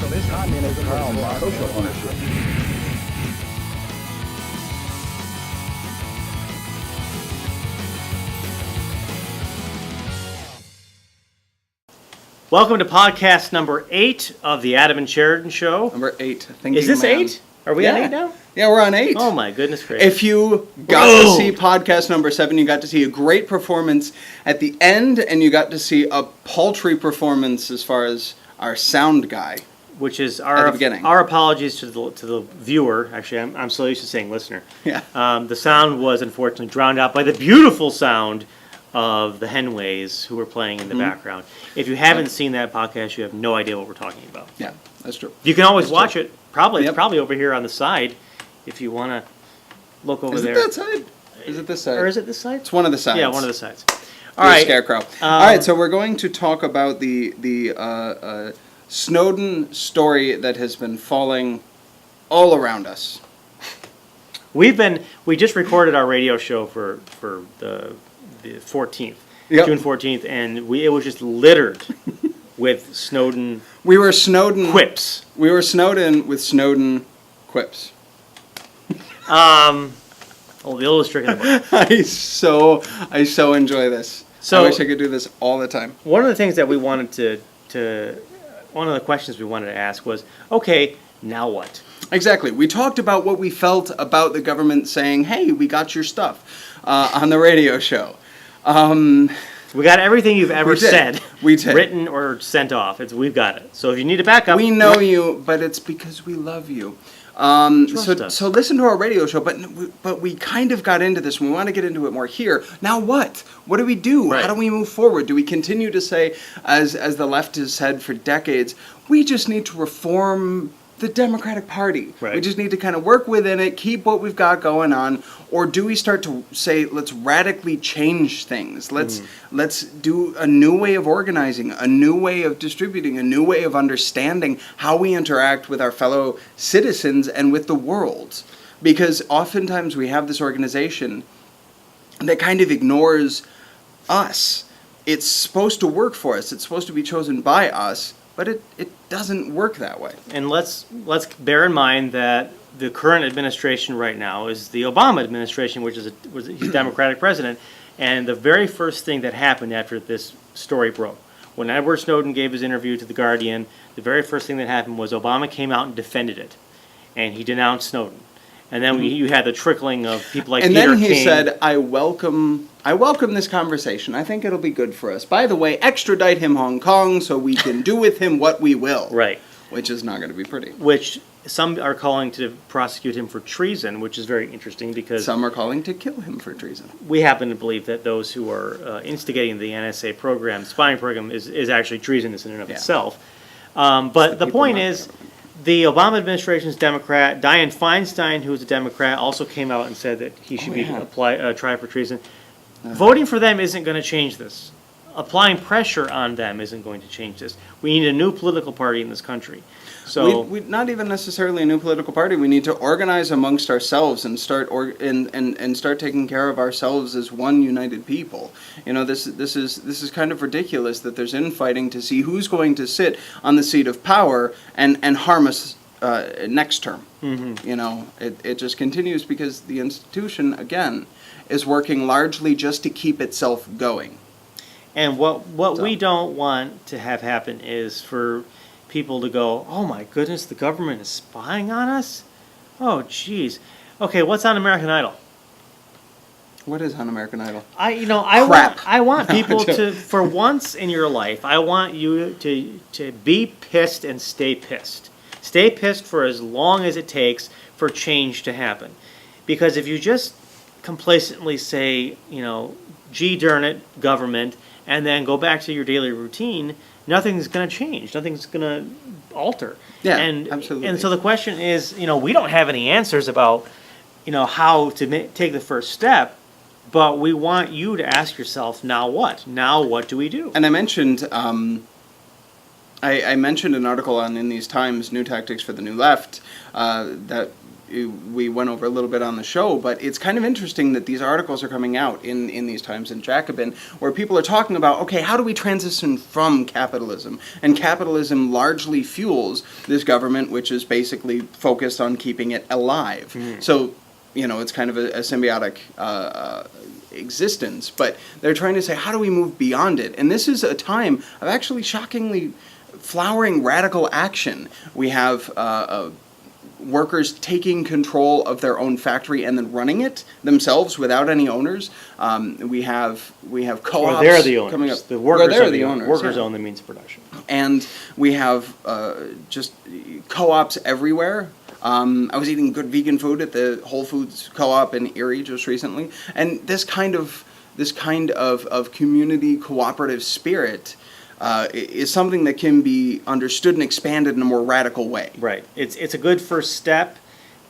Communism is social ownership. Welcome to podcast number 8 of the Adam and Sheridan Show. Number 8. Thank Is you, this man. 8? Are we on 8 now? Yeah, we're on 8. Oh my goodness gracious. If you got to see podcast number 7, you got to see a great performance at the end, and you got to see a paltry performance as far as our sound guy. Which is at the beginning. Our apologies to the viewer. Actually, I'm so used to saying listener. Yeah. The sound was unfortunately drowned out by the beautiful sound of the Henways who were playing in the background. If you haven't seen that podcast, you have no idea what we're talking about. Yeah, that's true. You can always watch it. Probably It's probably over here on the side if you want to look over there. Is it that side? Is it this side? Or is it this side? It's one of the sides. Yeah, one of the sides. All right. Scarecrow. All right, so we're going to talk about the Snowden story that has been falling all around us. We just recorded our radio show for the 14th, Yep. June 14th, and it was just littered with Snowden We were Snowden quips. We were Snowden with Snowden quips. The oldest trick in the book. I so enjoy this. So- I wish I could do this all the time. One of the things that we wanted one of the questions we wanted to ask was, okay, now what? Exactly. We talked about what we felt about the government saying, "Hey, we got your stuff," on the radio show. We got everything you've ever did. said, We did. written or sent off. We've got it. So if you need a backup, We know you, but it's because we love you. Trust us. So listen to our radio show, but we kind of got into this, and we want to get into it more here. Now what? What do we do? Right. How do we move forward? Do we continue to say, as the left has said for decades, we just need to reform the Democratic Party. Right. We just need to kind of work within it, keep what we've got going on, or do we start to say, let's radically change things? Let's do a new way of organizing, a new way of distributing, a new way of understanding how we interact with our fellow citizens and with the world. Because oftentimes we have this organization that kind of ignores us. It's supposed to work for us. It's supposed to be chosen by us. But it doesn't work that way. And let's bear in mind that the current administration right now is the Obama administration, which is he's a Democratic president. And the very first thing that happened after this story broke, when Edward Snowden gave his interview to The Guardian, the very first thing that happened was Obama came out and defended it. And he denounced Snowden. And then you had the trickling of people like and Peter King. then he said, I welcome this conversation. I think it'll be good for us. By the way, extradite him Hong Kong so we can do with him what we will. Right. Which is not going to be pretty. Which some are calling to prosecute him for treason, which is very interesting because Some are calling to kill him for treason. we happen to believe that those who are instigating the NSA program, spying program, is actually treasonous in and of itself. But the point is, the Obama administration's Democrat, Dianne Feinstein, who is a Democrat, also came out and said that he should be tried for treason. Voting for them isn't going to change this. Applying pressure on them isn't going to change this. We need a new political party in this country. So we not even necessarily a new political party. We need to organize amongst ourselves and start and start taking care of ourselves as one united people. You know, this is kind of ridiculous that there's infighting to see who's going to sit on the seat of power and harm us next term. Mm-hmm. You know, it just continues because the institution again is working largely just to keep itself going. And what we don't want to have happen is for people to go, oh my goodness, the government is spying on us? Oh, jeez. Okay, what's on American Idol? What is on American Idol? I want people to, for once in your life, I want you to be pissed and stay pissed. Stay pissed for as long as it takes for change to happen. Because if you just complacently say, gee darn it, government, and then go back to your daily routine, nothing's going to change. Nothing's going to alter. Yeah, absolutely. And so the question is, we don't have any answers about, how to take the first step, but we want you to ask yourself, now what? Now what do we do? And I mentioned, I mentioned an article in these Times, New Tactics for the New Left, that we went over a little bit on the show, but it's kind of interesting that these articles are coming out in these times in Jacobin, where people are talking about, okay, how do we transition from capitalism? And capitalism largely fuels this government, which is basically focused on keeping it alive. So, it's kind of a symbiotic existence, but they're trying to say, how do we move beyond it? And this is a time of actually shockingly flowering radical action. We have workers taking control of their own factory and then running it themselves without any owners. We have co-ops. Well, they're the owners. Coming up. The workers they're are the owners. Workers yeah. own the means of production. And we have just co-ops everywhere. I was eating good vegan food at the Whole Foods co-op in Erie just recently, and this kind of community cooperative spirit is something that can be understood and expanded in a more radical way. Right. It's a good first step,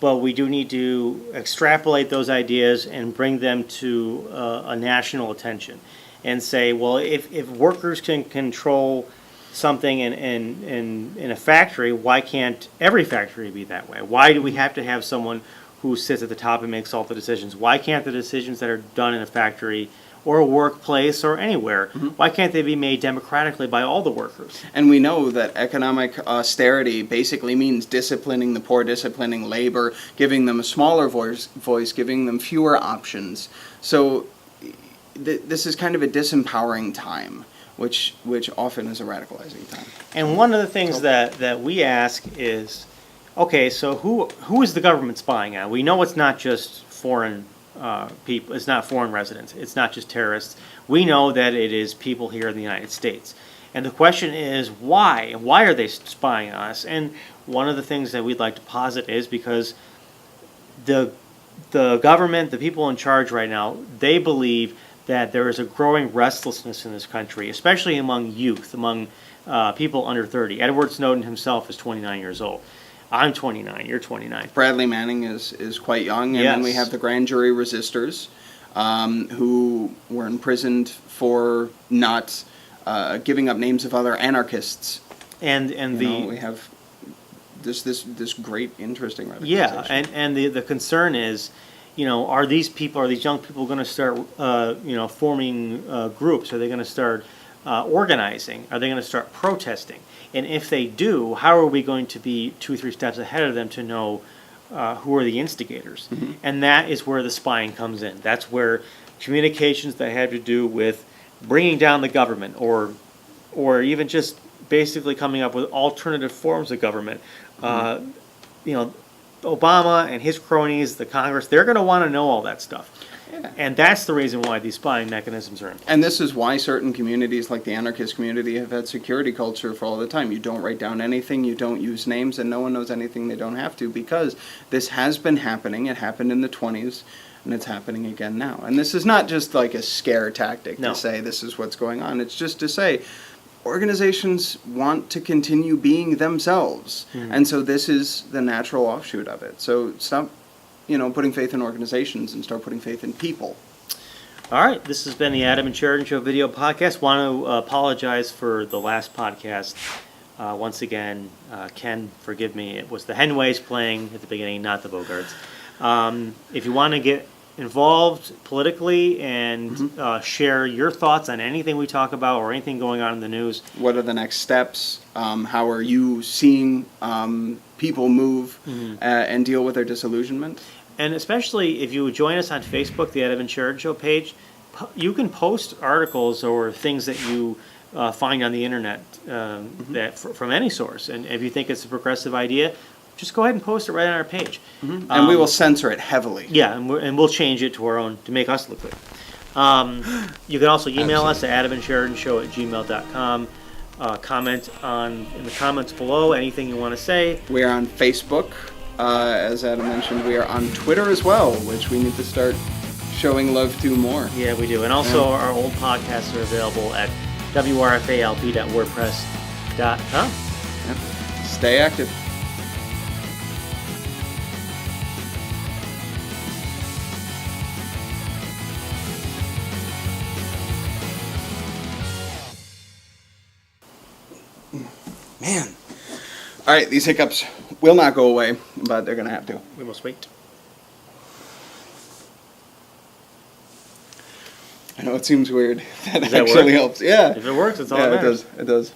but we do need to extrapolate those ideas and bring them to a national attention, and say, well, if workers can control something in a factory, why can't every factory be that way? Why do we have to have someone who sits at the top and makes all the decisions? Why can't the decisions that are done in a factory or a workplace or anywhere, why can't they be made democratically by all the workers? And we know that economic austerity basically means disciplining the poor, disciplining labor, giving them a smaller voice, giving them fewer options. So this is kind of a disempowering time, which often is a radicalizing time. And one of the things that we ask is, okay, so who is the government spying on? We know it's not just foreign people. It's not foreign residents. It's not just terrorists. We know that it is people here in the United States. And the question is, why? Why are they spying on us? And one of the things that we'd like to posit is because the government, the people in charge right now, they believe that there is a growing restlessness in this country, especially among youth, among people under 30. Edward Snowden himself is 29 years old. I'm 29. You're 29. Bradley Manning is quite young, and Yes. then we have the grand jury resistors, who were imprisoned for not giving up names of other anarchists. And We have this great, interesting radicalization. Yeah, and the concern is, are these young people going to start, forming groups? Are they going to start organizing? Are they going to start protesting? And if they do, how are we going to be 2-3 steps ahead of them to know who are the instigators? And that is where the spying comes in. That's where communications that have to do with bringing down the government, or even just basically coming up with alternative forms of government. Obama and his cronies, the Congress, they're going to want to know all that stuff. Yeah. And that's the reason why these spying mechanisms are in place. And this is why certain communities, like the anarchist community, have had security culture for all the time. You don't write down anything, you don't use names, and no one knows anything they don't have to, because this has been happening. It happened in the 1920s, and it's happening again now. And this is not just like a scare tactic to say this is what's going on. It's just to say organizations want to continue being themselves. And so this is the natural offshoot of it. So stop putting faith in organizations and start putting faith in people. All right, this has been the Adam and Sheridan Show video podcast. Want to apologize for the last podcast. Once again, Ken, forgive me. It was the Henways playing at the beginning, not the Bogarts. If you want to get involved politically and share your thoughts on anything we talk about or anything going on in the news. What are the next steps? How are you seeing people move and deal with their disillusionment? And especially if you join us on Facebook, the Adam and Sheridan Show page, you can post articles or things that you find on the internet that from any source. And if you think it's a progressive idea, just go ahead and post it right on our page. And we will censor it heavily. Yeah, and we'll change it to our own to make us look good. You can also email us at adamandsheridanshow@gmail.com. Comment in the comments below anything you want to say. We are on Facebook. As Adam mentioned, we are on Twitter as well, which we need to start showing love to more. Yeah, we do. And also our old podcasts are available at wrfalp.wordpress.com. Yep. Stay active. Man. All right, these hiccups will not go away, but they're going to have to. We must wait. I know it seems weird. That Does that actually work? helps. Yeah. If it works, it's all Yeah, that it matters. does. It does.